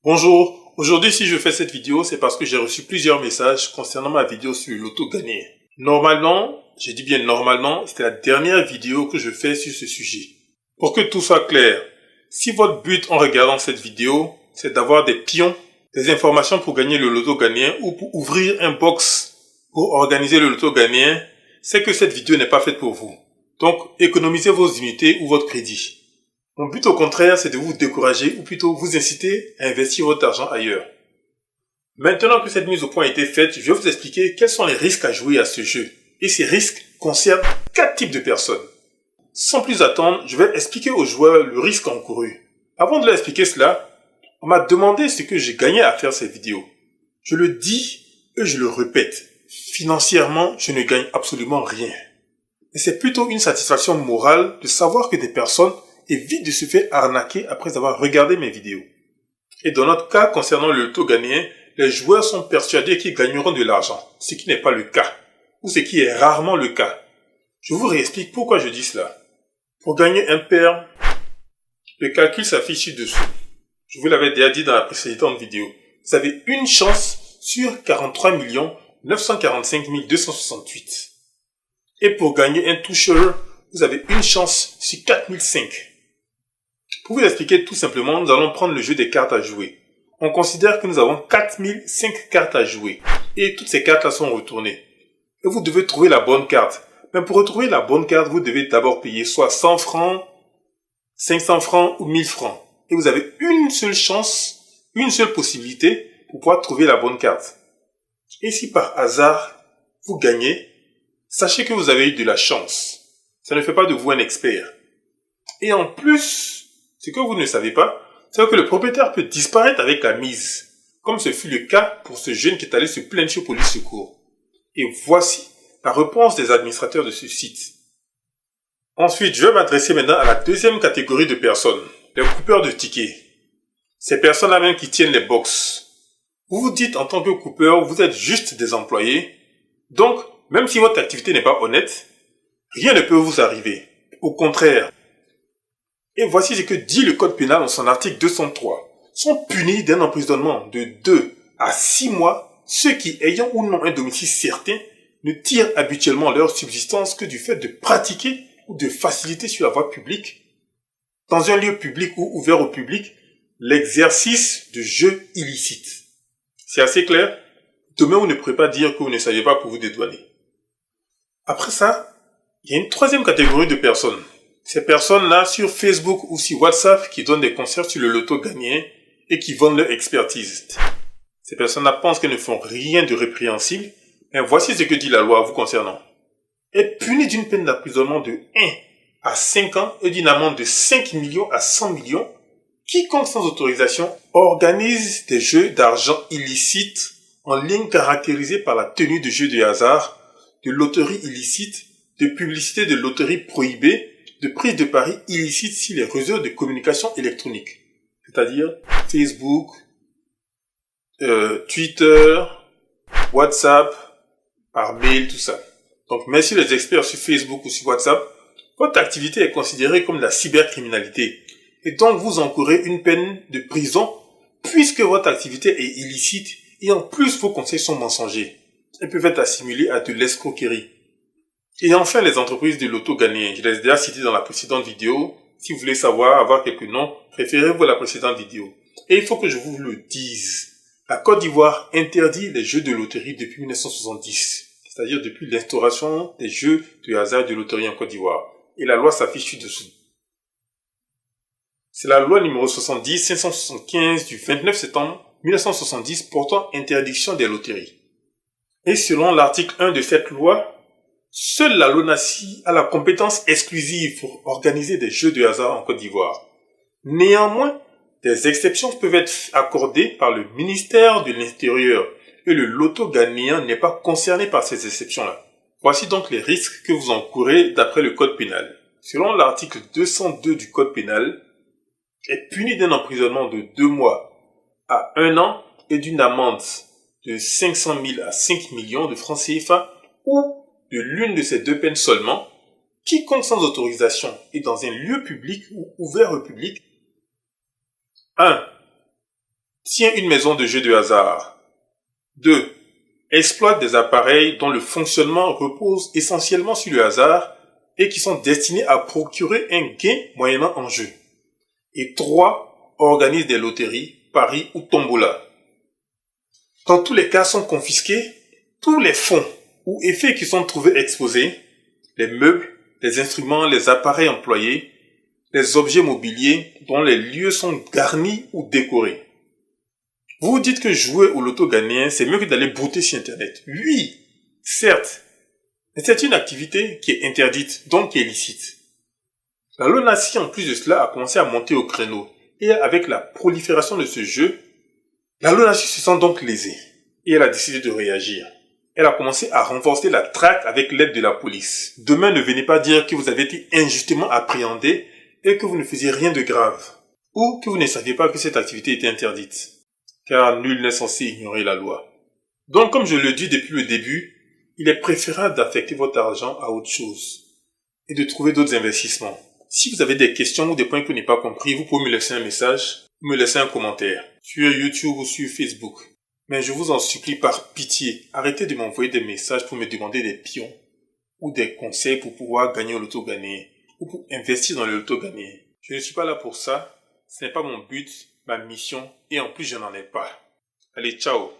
Bonjour, aujourd'hui si je fais cette vidéo, c'est parce que j'ai reçu plusieurs messages concernant ma vidéo sur le loto gagné. Normalement, je dis bien normalement, c'était la dernière vidéo que je fais sur ce sujet. Pour que tout soit clair, si votre but en regardant cette vidéo, c'est d'avoir des pions, des informations pour gagner le loto gagné ou pour ouvrir un box pour organiser le loto gagné, c'est que cette vidéo n'est pas faite pour vous. Donc, économisez vos unités ou votre crédit. Mon but au contraire, c'est de vous décourager ou plutôt vous inciter à investir votre argent ailleurs. Maintenant que cette mise au point a été faite, je vais vous expliquer quels sont les risques à jouer à ce jeu. Et ces risques concernent 4 types de personnes. Sans plus attendre, je vais expliquer aux joueurs le risque encouru. Avant de leur expliquer cela, on m'a demandé ce que j'ai gagné à faire cette vidéo. Je le dis et je le répète. Financièrement, je ne gagne absolument rien. Mais c'est plutôt une satisfaction morale de savoir que des personnes évite de se faire arnaquer après avoir regardé mes vidéos. Et dans notre cas, concernant le loto gagné, les joueurs sont persuadés qu'ils gagneront de l'argent, ce qui n'est pas le cas, ou ce qui est rarement le cas. Je vous réexplique pourquoi je dis cela. Pour gagner un paire, le calcul s'affiche ci-dessous. Je vous l'avais déjà dit dans la précédente vidéo. Vous avez une chance sur 43 945 268. Et pour gagner un toucher, vous avez une chance sur 4005. Pour vous expliquer tout simplement, nous allons prendre le jeu des cartes à jouer. On considère que nous avons 4005 cartes à jouer. Et toutes ces cartes-là sont retournées. Et vous devez trouver la bonne carte. Mais pour retrouver la bonne carte, vous devez d'abord payer soit 100 francs, 500 francs ou 1000 francs. Et vous avez une seule chance, une seule possibilité pour pouvoir trouver la bonne carte. Et si par hasard, vous gagnez, sachez que vous avez eu de la chance. Ça ne fait pas de vous un expert. Et en plus, ce que vous ne savez pas, c'est que le propriétaire peut disparaître avec la mise, comme ce fut le cas pour ce jeune qui est allé se plaindre chez Police Secours. Et voici la réponse des administrateurs de ce site. Ensuite, je vais m'adresser maintenant à la deuxième catégorie de personnes, les coupeurs de tickets. Ces personnes-là même qui tiennent les box. Vous vous dites en tant que coupeur, vous êtes juste des employés. Donc, même si votre activité n'est pas honnête, rien ne peut vous arriver. Au contraire. Et voici ce que dit le code pénal en son article 203. Sont punis d'un emprisonnement de 2 à 6 mois ceux qui, ayant ou non un domicile certain, ne tirent habituellement leur subsistance que du fait de pratiquer ou de faciliter sur la voie publique, dans un lieu public ou ouvert au public, l'exercice de jeux illicites. C'est assez clair? Demain, vous ne pourrez pas dire que vous ne saviez pas pour vous dédouaner. Après ça, il y a une troisième catégorie de personnes. Ces personnes-là, sur Facebook ou sur WhatsApp, qui donnent des concerts sur le loto gagné et qui vendent leur expertise. Ces personnes-là pensent qu'elles ne font rien de répréhensible, mais voici ce que dit la loi vous concernant. Est puni d'une peine d'emprisonnement de 1 à 5 ans et d'une amende de 5 millions à 100 millions, quiconque sans autorisation organise des jeux d'argent illicites en ligne caractérisés par la tenue de jeux de hasard, de loteries illicites, de publicité de loteries prohibées, de prise de paris illicites sur les réseaux de communication électronique, c'est-à-dire Facebook, Twitter, WhatsApp, par mail, tout ça. Donc, merci les experts sur Facebook ou sur WhatsApp, votre activité est considérée comme de la cybercriminalité. Et donc, vous encourez une peine de prison puisque votre activité est illicite et en plus, vos conseils sont mensongers. Elles peuvent être assimilées à de l'escroquerie. Et enfin, les entreprises de loto gagné. Je les ai déjà citées dans la précédente vidéo. Si vous voulez savoir, avoir quelques noms, référez-vous à la précédente vidéo. Et il faut que je vous le dise. La Côte d'Ivoire interdit les jeux de loterie depuis 1970. C'est-à-dire depuis l'instauration des jeux de hasard et de loterie en Côte d'Ivoire. Et la loi s'affiche ci-dessous. C'est la loi numéro 70-575 du 29 septembre 1970 portant interdiction des loteries. Et selon l'article 1 de cette loi, seule la LONASI a la compétence exclusive pour organiser des jeux de hasard en Côte d'Ivoire. Néanmoins, des exceptions peuvent être accordées par le ministère de l'Intérieur et le loto ghanéen n'est pas concerné par ces exceptions-là. Voici donc les risques que vous encourez d'après le code pénal. selon l'article 202 du Code pénal, est puni d'un emprisonnement de 2 mois à 1 an et d'une amende de 500 000 à 5 millions de francs CFA ou de l'une de ces deux peines seulement, quiconque sans autorisation est dans un lieu public ou ouvert au public. 1. Tient une maison de jeux de hasard. 2. Exploite des appareils dont le fonctionnement repose essentiellement sur le hasard et qui sont destinés à procurer un gain moyennant en jeu. Et 3. Organise des loteries, paris ou tombola. Dans tous les cas sont confisqués tous les fonds ou effets qui sont trouvés exposés, les meubles, les instruments, les appareils employés, les objets mobiliers dont les lieux sont garnis ou décorés. Vous vous dites que jouer au loto ghanéen, c'est mieux que d'aller brouter sur Internet. Oui, certes, mais c'est une activité qui est interdite, donc qui est licite. La LONASE, en plus de cela, a commencé à monter au créneau. Et avec la prolifération de ce jeu, la LONASE se sent donc lésée. Et elle a décidé de réagir. Elle a commencé à renforcer la traque avec l'aide de la police. Demain, ne venez pas dire que vous avez été injustement appréhendé et que vous ne faisiez rien de grave. Ou que vous ne saviez pas que cette activité était interdite. Car nul n'est censé ignorer la loi. Donc, comme je le dis depuis le début, il est préférable d'affecter votre argent à autre chose et de trouver d'autres investissements. Si vous avez des questions ou des points que vous n'avez pas compris, vous pouvez me laisser un message ou me laisser un commentaire sur YouTube ou sur Facebook. Mais je vous en supplie par pitié, arrêtez de m'envoyer des messages pour me demander des pions ou des conseils pour pouvoir gagner au loto ghanéen ou pour investir dans le loto ghanéen. Je ne suis pas là pour ça, ce n'est pas mon but, ma mission et en plus je n'en ai pas. Allez, ciao!